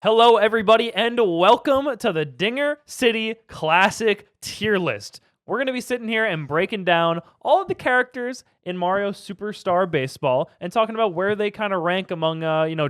Hello, everybody, and welcome to the Dinger City Classic tier list. We're going to be sitting here and breaking down all of the characters in Mario Superstar Baseball and talking about where they kind of rank among,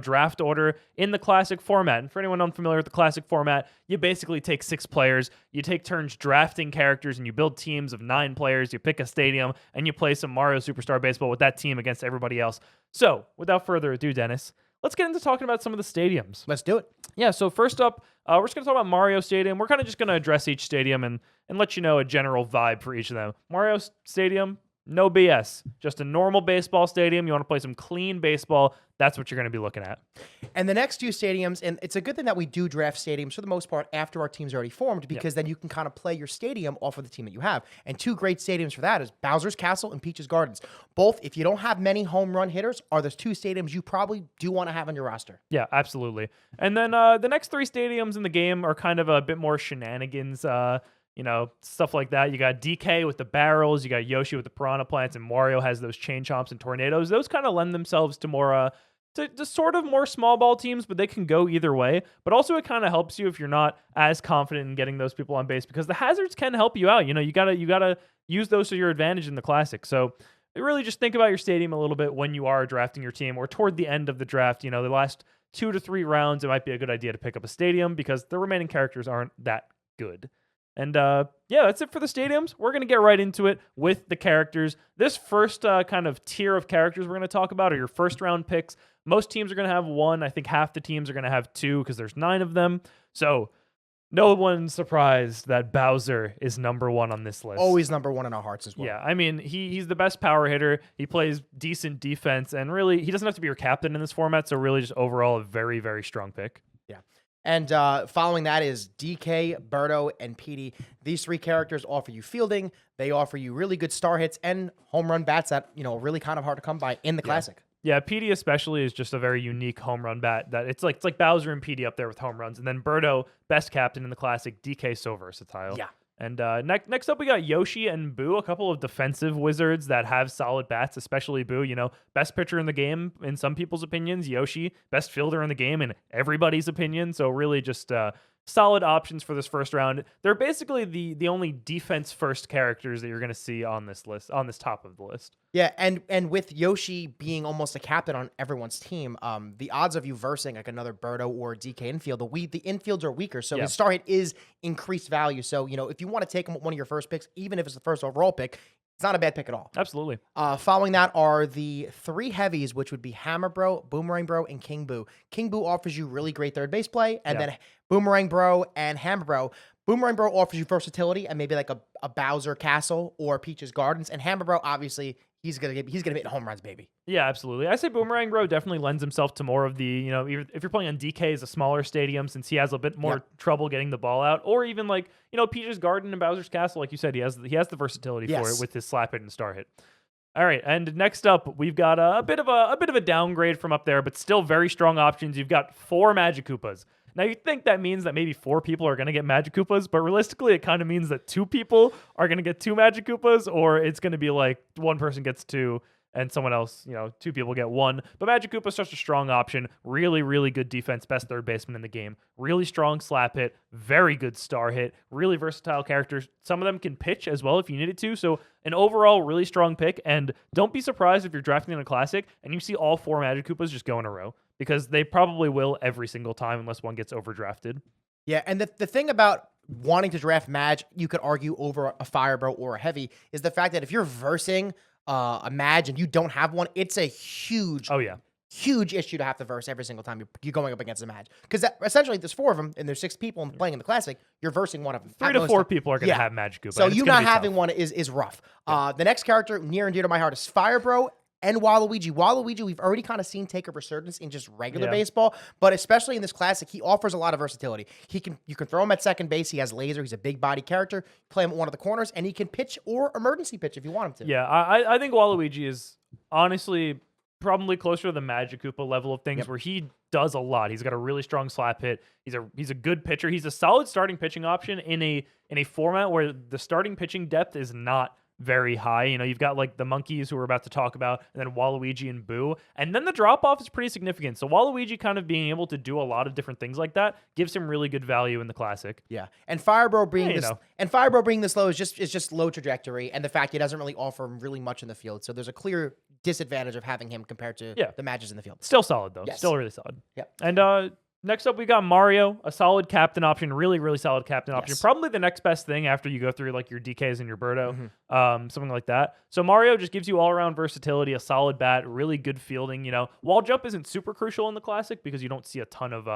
draft order in the classic format. And for anyone unfamiliar with the classic format, you basically take 6 players, you take turns drafting characters, and you build teams of 9 players. You pick a stadium, and you play some Mario Superstar Baseball with that team against everybody else. So, without further ado, Dennis, let's get into talking about some of the stadiums. Let's do it. Yeah, so first up, we're just going to talk about Mario Stadium. We're kind of just going to address each stadium and let you know a general vibe for each of them. Mario Stadium, no BS. Just a normal baseball stadium. You want to play some clean baseball, that's what you're going to be looking at. And the next two stadiums, and it's a good thing that we do draft stadiums for the most part after our team's already formed, because then you can kind of play your stadium off of the team that you have. And two great stadiums for that is Bowser's Castle and Peach's Gardens. Both, if you don't have many home run hitters, are those two stadiums you probably do want to have on your roster. Yeah, absolutely. And then the next 3 stadiums in the game are kind of a bit more shenanigans, stuff like that. You got DK with the barrels, you got Yoshi with the piranha plants, and Wario has those chain chomps and tornadoes. Those kind of lend themselves to more to sort of more small ball teams, but they can go either way. But also it kind of helps you if you're not as confident in getting those people on base, because the hazards can help you out. You gotta use those to your advantage in the classic. So really just think about your stadium a little bit when you are drafting your team, or toward the end of the draft. The last 2 to 3 rounds, it might be a good idea to pick up a stadium because the remaining characters aren't that good. And that's it for the stadiums. We're going to get right into it with the characters. This first kind of tier of characters we're going to talk about are your first round picks. Most teams are going to have 1. I think half the teams are going to have 2 because there's 9 of them. So no one's surprised that Bowser is number 1 on this list. Always number 1 in our hearts as well. Yeah, I mean, he's the best power hitter. He plays decent defense, and really, he doesn't have to be your captain in this format, so really just overall a very, very strong pick. Yeah. And following that is DK, Birdo, and Petey. These 3 characters offer you fielding. They offer you really good star hits and home run bats that, are really kind of hard to come by in the Classic. Yeah, Petey especially is just a very unique home run bat. That it's like Bowser and Petey up there with home runs. And then Birdo, best captain in the Classic. DK, so versatile. Yeah. And next up, we got Yoshi and Boo, a couple of defensive wizards that have solid bats, especially Boo. Best pitcher in the game in some people's opinions. Yoshi, best fielder in the game in everybody's opinion. So really just solid options for this first round. They're basically the only defense-first characters that you're going to see on this list, on this top of the list. Yeah, and with Yoshi being almost a captain on everyone's team, the odds of you versing like another Birdo or DK infield, the infields are weaker, so his star hit is increased value. So, if you want to take him one of your first picks, even if it's the first overall pick, it's not a bad pick at all. Absolutely. Following that are the 3 heavies, which would be Hammerbro, Boomerang Bro, and King Boo. King Boo offers you really great third base play, and then Boomerang Bro and Hammerbro. Boomerang Bro offers you versatility and maybe like a Bowser Castle or Peach's Gardens, and Hammerbro obviously he's gonna hit home runs, baby. Yeah, absolutely. I say Boomerang Bro definitely lends himself to more of the, if you're playing on DK as a smaller stadium, since he has a bit more trouble getting the ball out, or even like, Peach's Garden and Bowser's Castle, like you said, he has the versatility for it with his slap hit and star hit. All right, and next up, we've got a bit of a downgrade from up there, but still very strong options. You've got 4 Magikoopas. Now, you think that means that maybe 4 people are going to get Magikoopas, but realistically, it kind of means that 2 people are going to get 2 Magikoopas, or it's going to be like 1 person gets 2 and someone else, 2 people get 1. But Magikoopa is such a strong option. Really, really good defense, best third baseman in the game. Really strong slap hit, very good star hit, really versatile characters. Some of them can pitch as well if you needed to. So an overall really strong pick. And don't be surprised if you're drafting in a Classic and you see all 4 Magikoopas just go in a row, because they probably will every single time unless one gets overdrafted. Yeah, and the thing about wanting to draft Maj, you could argue over a Firebro or a Heavy, is the fact that if you're versing a Maj and you don't have one, it's a huge issue to have to verse every single time you're going up against a Maj. Because essentially there's 4 of them and there's 6 people playing in the Classic, you're versing one of them. 3 to 4 people are going to have Magikoopa. So you not having one is rough. Yeah. The next character near and dear to my heart is Firebro and Waluigi. Waluigi, we've already kind of seen take a resurgence in just regular baseball, but especially in this Classic, he offers a lot of versatility. You can throw him at second base. He has laser. He's a big body character. Play him at one of the corners, and he can pitch or emergency pitch if you want him to. Yeah, I think Waluigi is honestly probably closer to the Magikoopa level of things, where he does a lot. He's got a really strong slap hit. He's a good pitcher. He's a solid starting pitching option in a format where the starting pitching depth is not very high. You know, you've got like the monkeys who we're about to talk about, and then Waluigi and Boo. And then the drop off is pretty significant. So Waluigi kind of being able to do a lot of different things like that gives him really good value in the classic. Yeah, and Firebro being Yeah, this and Firebro being this low is just low trajectory, and the fact he doesn't really offer really much in the field. So there's a clear disadvantage of having him compared to the matches in the field. Still solid though. Yes. Still really solid. Yeah. And next up, we got Mario, a solid captain option, really, really solid captain option. Probably the next best thing after you go through like your DKs and your Birdo, something like that. So Mario just gives you all around versatility, a solid bat, really good fielding. You know, wall jump isn't super crucial in the classic because you don't see a ton of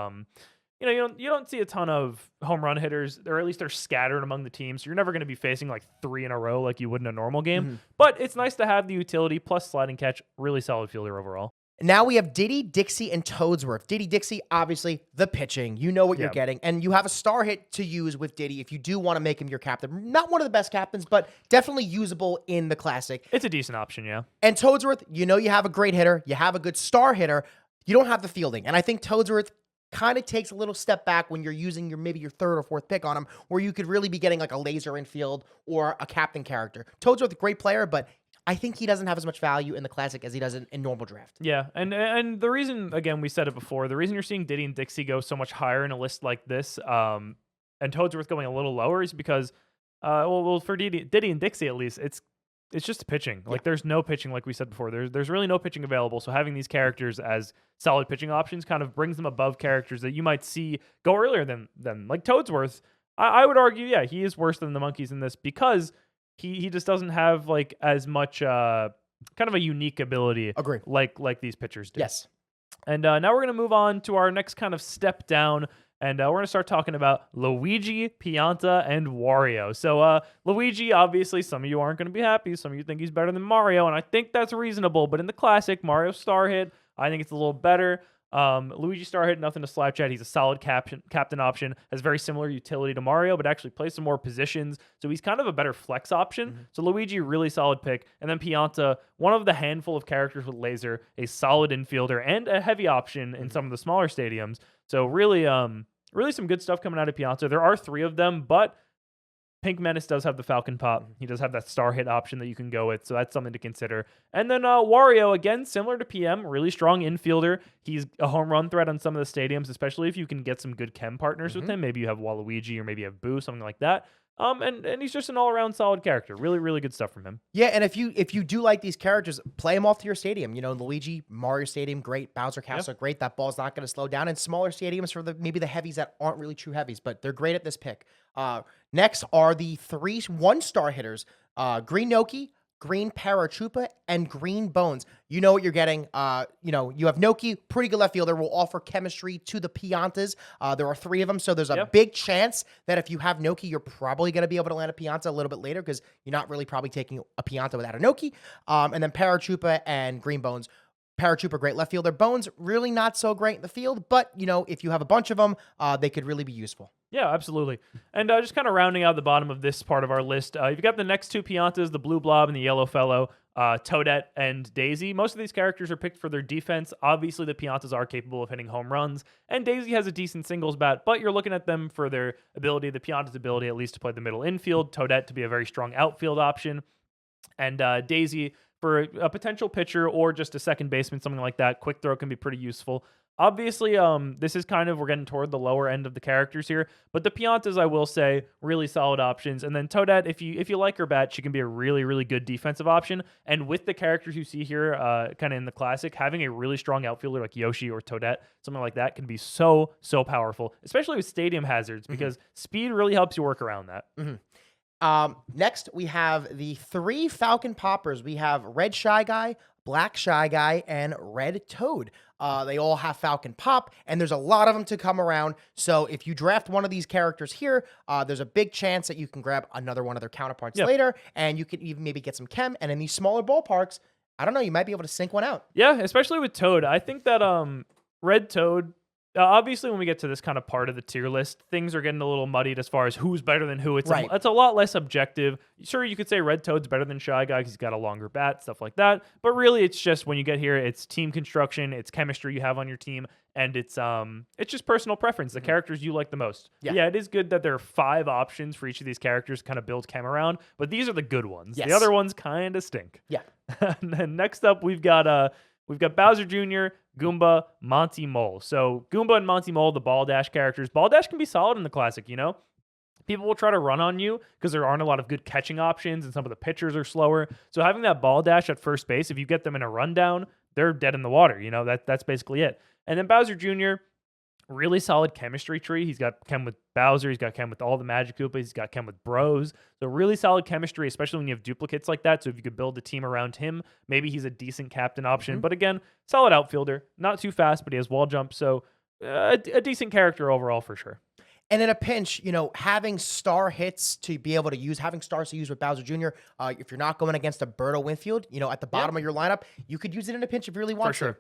you don't see a ton of home run hitters, or at least they're scattered among the teams. So you're never going to be facing like 3 in a row like you would in a normal game. But it's nice to have the utility plus sliding catch. Really solid fielder overall. Now we have Diddy, Dixie, and Toadsworth. Diddy, Dixie, obviously the pitching. You know what you're getting. And you have a star hit to use with Diddy if you do want to make him your captain. Not one of the best captains, but definitely usable in the classic. It's a decent option, yeah. And Toadsworth, you know you have a great hitter. You have a good star hitter. You don't have the fielding. And I think Toadsworth kind of takes a little step back when you're using maybe your 3rd or 4th pick on him, where you could really be getting like a laser infield or a captain character. Toadsworth, a great player, but I think he doesn't have as much value in the classic as he does in normal draft. Yeah, and the reason, again, we said it before, the reason you're seeing Diddy and Dixie go so much higher in a list like this, and Toadsworth going a little lower, is because, for Diddy and Dixie at least, it's just pitching. Like there's no pitching, like we said before. There's really no pitching available. So having these characters as solid pitching options kind of brings them above characters that you might see go earlier than like Toadsworth. I would argue, yeah, he is worse than the monkeys in this because he just doesn't have like as much kind of a unique ability. Agree. Like these pitchers do. Yes. And now we're gonna move on to our next kind of step down. And we're going to start talking about Luigi, Pianta, and Wario. So Luigi, obviously, some of you aren't going to be happy. Some of you think he's better than Mario, and I think that's reasonable. But in the classic, Mario star hit, I think it's a little better. Luigi star hit, nothing to slap chat. He's a solid captain option, has very similar utility to Mario, but actually plays some more positions. So he's kind of a better flex option. So Luigi, really solid pick. And then Pianta, one of the handful of characters with laser, a solid infielder, and a heavy option in some of the smaller stadiums. So really some good stuff coming out of Pianta. There are 3 of them, but Pink Menace does have the Falcon Pop. He does have that star hit option that you can go with, so that's something to consider. And then Wario, again, similar to PM, really strong infielder. He's a home run threat on some of the stadiums, especially if you can get some good chem partners with him. Maybe you have Waluigi or maybe you have Boo, something like that. And he's just an all-around solid character. Really, really good stuff from him. Yeah, and if you do like these characters, play them off to your stadium. You know, Luigi, Mario Stadium, great. Bowser Castle, great. That ball's not going to slow down. And smaller stadiums for maybe the heavies that aren't really true heavies, but they're great at this pick. Next are the 3 1-star hitters. Green Noki, Green Paragoomba, and Green Bones. You know what you're getting. You have Noki, pretty good left fielder, will offer chemistry to the Piantas. There are 3 of them, so there's a big chance that if you have Noki, you're probably going to be able to land a Pianta a little bit later because you're not really probably taking a Pianta without a Noki. And then Paragoomba and Green Bones. Paragoomba, great left fielder. Bones, really not so great in the field, but, if you have a bunch of them, they could really be useful. Yeah, absolutely. And just kind of rounding out the bottom of this part of our list, you've got the next 2 Piantas, the Blue Blob and the Yellow Fellow, Toadette and Daisy. Most of these characters are picked for their defense. Obviously, the Piantas are capable of hitting home runs, and Daisy has a decent singles bat, but you're looking at them for their ability, the Pianta's ability at least to play the middle infield, Toadette to be a very strong outfield option, and Daisy for a potential pitcher or just a second baseman, something like that. Quick throw can be pretty useful. Obviously, this is we're getting toward the lower end of the characters here, but the Piantas, I will say, really solid options. And then Toadette, if you like her bat, she can be a really, really good defensive option. And with the characters you see here, kind of in the classic, having a really strong outfielder like Yoshi or Toadette, something like that, can be so powerful, especially with stadium hazards, because speed really helps you work around that. Next, we have the 3 Falcon Poppers. We have Red Shy Guy, Black Shy Guy, and Red Toad. They all have Falcon Pop, and there's a lot of them to come around. So if you draft one of these characters here, there's a big chance that you can grab another one of their counterparts later, and you can even maybe get some chem. And in these smaller ballparks, I don't know, you might be able to sync one out. Yeah, especially with Toad. I think that Red Toad Obviously, when we get to this kind of part of the tier list, things are getting a little muddied as far as who's better than who. It's it's a lot less objective. Sure, you could say Red Toad's better than Shy Guy because he's got a longer bat, stuff like that. But really, it's just when you get here, it's team construction, it's chemistry you have on your team, and it's just personal preference. The characters you like the most. Yeah, it is good that there are 5 options for each of these characters to kind of build chem around, but these are the good ones. The other ones kind of stink. Yeah. And then next up, we've got Bowser Jr., Goomba, Monty Mole. So Goomba and Monty Mole, the Ball Dash characters. Ball Dash can be solid in the classic, you know? People will try to run on you because there aren't a lot of good catching options and some of the pitchers are slower. So having that Ball Dash at first base, if you get them in a rundown, they're dead in the water. You know, that's basically it. And then Bowser Jr., really solid chemistry tree. He's got chem with Bowser. He's got chem with all the Magikoopas. He's got chem with Bros. So really solid chemistry, especially when you have duplicates like that. So if you could build a team around him, maybe he's a decent captain option. But again, solid outfielder. Not too fast, but he has wall jump. So a decent character overall for sure. And in a pinch, you know, having star hits to be able to use, having stars to use with Bowser Jr., if you're not going against a Berto Winfield, you know, at the bottom of your lineup, you could use it in a pinch if you really want to.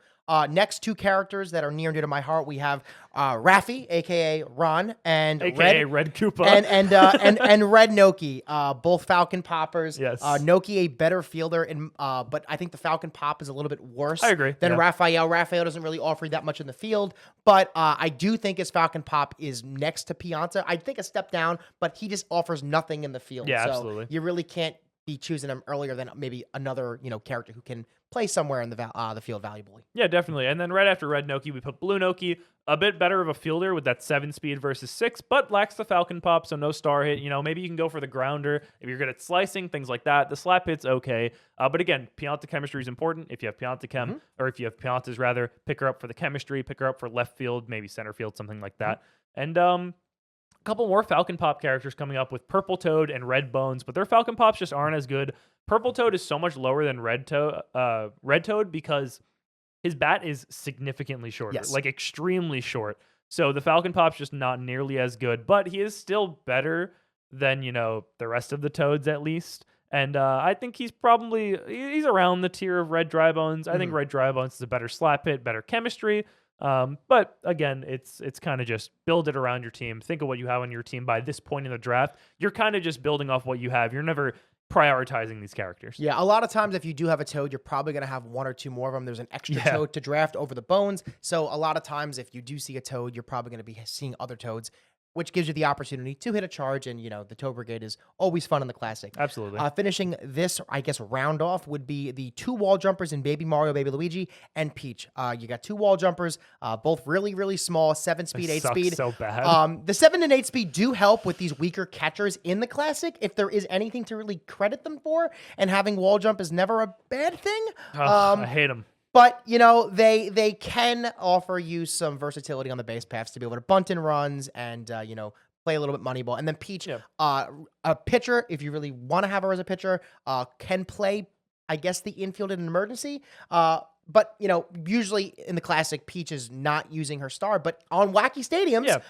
Next 2 characters that are near and dear to my heart, we have Rafi, a.k.a. Ron, and a.k.a. Red Koopa. And Red Noki, both Falcon Poppers. Yes. Noki, a better fielder, but I think the Falcon Pop is a little bit worse than yeah. Raphael. Raphael doesn't really offer you that much in the field, but I do think his Falcon Pop is next to Pianta. I think a step down, but he just offers nothing in the field. Yeah, so absolutely. You really can't be choosing him earlier than maybe another, you know, character who can play somewhere in the field valuably. Yeah, definitely. And then right after Red Noki, we put Blue Noki, a bit better of a fielder with that 7 speed versus 6, but lacks the Falcon Pop, so no star hit. You know, maybe you can go for the grounder if you're good at slicing, things like that. The slap hit's okay. But again, Pianta chemistry is important. If you have Pianta chem, or if you have Piantas rather, pick her up for the chemistry, pick her up for left field, maybe center field, something like that. And a couple more Falcon Pop characters coming up with Purple Toad and Red Bones, but their Falcon Pops just aren't as good. Purple Toad is so much lower than Red Toad because his bat is significantly shorter, like extremely short. So the Falcon Pop's just not nearly as good, but he is still better than, you know, the rest of the Toads at least. And I think he's around the tier of Red Dry Bones. I think Red Dry Bones is a better slap hit, better chemistry. But again, it's kind of just build it around your team. Think of what you have on your team by this point in the draft. You're kind of just building off what you have. You're never prioritizing these characters. Yeah, a lot of times if you do have a Toad, you're probably going to have 1 or 2 more of them. There's an extra Toad to draft over the Bones. So a lot of times if you do see a Toad, you're probably going to be seeing other Toads, which gives you the opportunity to hit a charge. And, you know, the Toad Brigade is always fun in the classic. Absolutely. Finishing this, I guess, round off would be the 2 wall jumpers in Baby Mario, Baby Luigi, and Peach. You got 2 wall jumpers, both really, really small, 7 speed, 8 speed. So bad. The 7 and 8 speed do help with these weaker catchers in the classic, if there is anything to really credit them for. And having wall jump is never a bad thing. I hate them. But, you know, they can offer you some versatility on the base paths to be able to bunt in runs and, you know, play a little bit Moneyball. And then Peach, a pitcher, if you really want to have her as a pitcher, can play, I guess, the infield in an emergency. But, you know, usually in the classic, Peach is not using her star. But on wacky stadiums,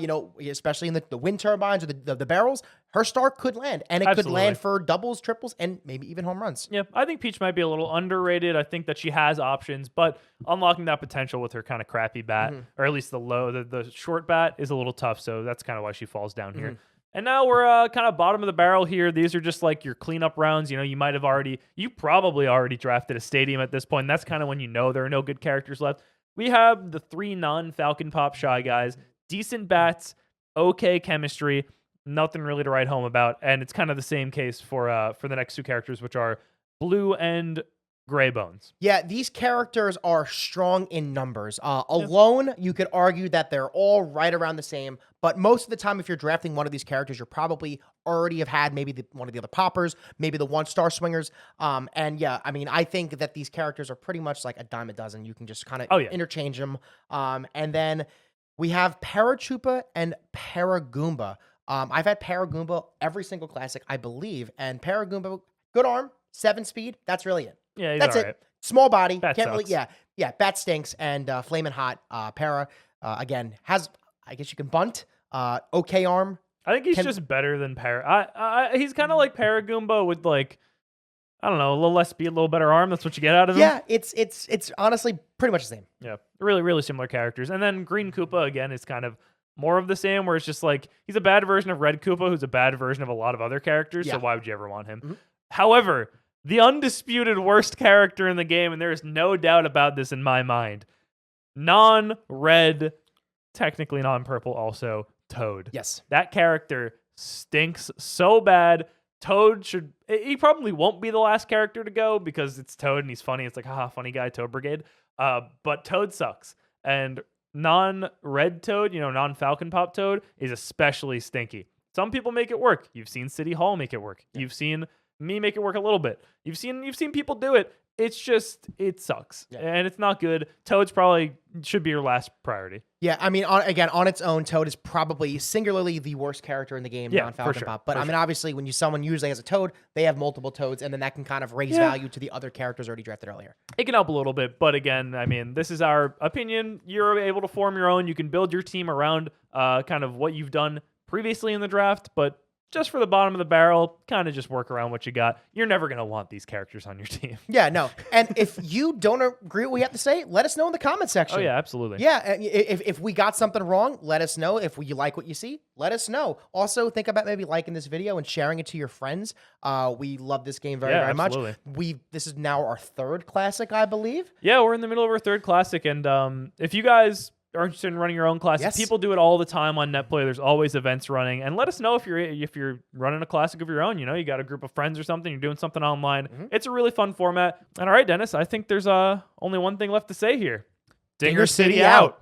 you know, especially in the wind turbines or the barrels, her star could land. And it could land for doubles, triples, and maybe even home runs. Yeah, I think Peach might be a little underrated. I think that she has options, but unlocking that potential with her kind of crappy bat, or at least the short bat, is a little tough. So that's kind of why she falls down here. And now we're kind of bottom of the barrel here. These are just like your cleanup rounds. You know, you probably already drafted a stadium at this point. And that's kind of when you know there are no good characters left. We have the 3 non-Falcon Pop Shy Guys, decent bats, okay chemistry, nothing really to write home about. And it's kind of the same case for the next 2 characters, which are Blue and Gray Bones. Yeah, these characters are strong in numbers. Alone, you could argue that they're all right around the same, but most of the time, if you're drafting one of these characters, you're probably already have had maybe one of the other poppers, maybe the 1-star swingers. And yeah, I mean, I think that these characters are pretty much like a dime a dozen. You can just kind of interchange them. And then we have Parachupa and Paragoomba. I've had Paragoomba every single classic, I believe, and Paragoomba, good arm, 7 speed, that's really it. Yeah, that's it. Small body. Bat can't sucks. really. Yeah. Bat stinks. And Flamin' Hot Para again has. I guess you can bunt. Okay arm. I think he's just better than Para. He's kind of like Paragoomba with like I don't know, a little less speed, a little better arm. That's what you get out of him. Yeah, it's honestly pretty much the same. Yeah, really, really similar characters. And then Green Koopa, again, is kind of more of the same, where it's just like, he's a bad version of Red Koopa, who's a bad version of a lot of other characters, so why would you ever want him? Mhm. However, the undisputed worst character in the game, and there is no doubt about this in my mind, non-red, technically non-purple also, Toad. Yes. That character stinks so bad. Toad he probably won't be the last character to go because it's Toad and he's funny. It's like, haha, funny guy, Toad Brigade. But Toad sucks. And non-red Toad, non-Falcon Pop Toad, is especially stinky. Some people make it work. You've seen City Hall make it work. You've seen me make it work a little bit. You've seen people do it. It's just, it sucks. And it's not good. Toad's probably should be your last priority. Yeah, I mean, on its own, Toad is probably singularly the worst character in the game, non-Falcon Pop. But I mean, obviously, when someone usually has a Toad, they have multiple Toads, and then that can kind of raise value to the other characters already drafted earlier. It can help a little bit, but again, I mean, this is our opinion. You're able to form your own. You can build your team around kind of what you've done previously in the draft, but just for the bottom of the barrel, kind of just work around what you got. You're never going to want these characters on your team. Yeah, no. And if you don't agree with what we have to say, let us know in the comment section. Oh, yeah, absolutely. Yeah, if we got something wrong, let us know. If you like what you see, let us know. Also, think about maybe liking this video and sharing it to your friends. We love this game very, very much. This is now our third classic, I believe. Yeah, we're in the middle of our third classic, and if you guys are interested in running your own classic, people do it all the time on NetPlay. There's always events running, and let us know if you're running a classic of your own. You got a group of friends or something, you're doing something online. It's a really fun format. And all right, Dennis, I think there's only one thing left to say here. Dinger City out.